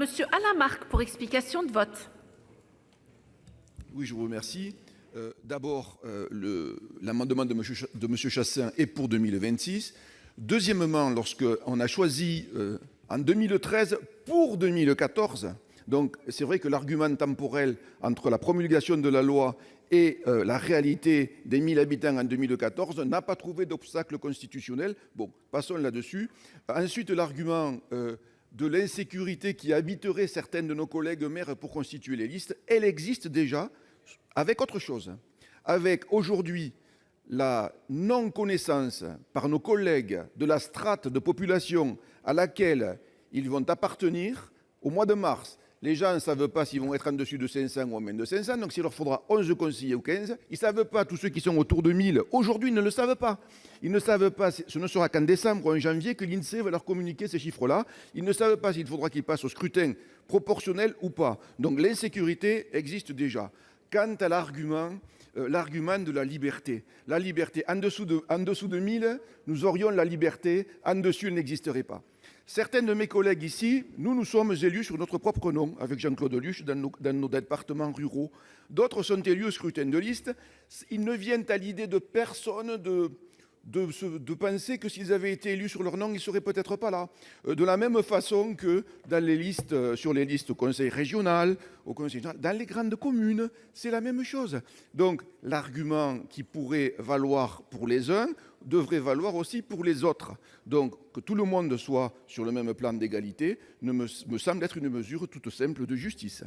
Monsieur Alamarque pour explication de vote. Oui, je vous remercie. D'abord, l'amendement de M. Chassaing est pour 2026. Deuxièmement, lorsqu'on a choisi en 2013 pour 2014, donc c'est vrai que l'argument temporel entre la promulgation de la loi et la réalité des 1000 habitants en 2014 n'a pas trouvé d'obstacle constitutionnel. Bon, passons là-dessus. Ensuite, l'argument de l'insécurité qui habiterait certains de nos collègues maires pour constituer les listes, elle existe déjà avec autre chose. Avec aujourd'hui la non-connaissance par nos collègues de la strate de population à laquelle ils vont appartenir au mois de mars. Les gens ne savent pas s'ils vont être en dessus de 500 ou en moins de 500, donc s'il leur faudra 11 conseillers ou 15, ils ne savent pas, tous ceux qui sont autour de 1000, aujourd'hui, ils ne le savent pas. Ils ne savent pas, ce ne sera qu'en décembre ou en janvier que l'INSEE va leur communiquer ces chiffres-là. Ils ne savent pas s'il faudra qu'ils passent au scrutin proportionnel ou pas. Donc l'insécurité existe déjà. Quant à l'argument de la liberté. La liberté, en dessous de 1000, nous aurions la liberté, en dessus, elle n'existerait pas. Certains de mes collègues ici, nous sommes élus sur notre propre nom, avec Jean-Claude Luche, dans nos départements ruraux. D'autres sont élus au scrutin de liste. Il ne vient à l'idée de personne de penser que s'ils avaient été élus sur leur nom, ils ne seraient peut-être pas là. De la même façon que sur les listes au conseil régional, dans les grandes communes, c'est la même chose. Donc l'argument qui pourrait valoir pour les uns devrait valoir aussi pour les autres. Donc que tout le monde soit sur le même plan d'égalité me semble être une mesure toute simple de justice.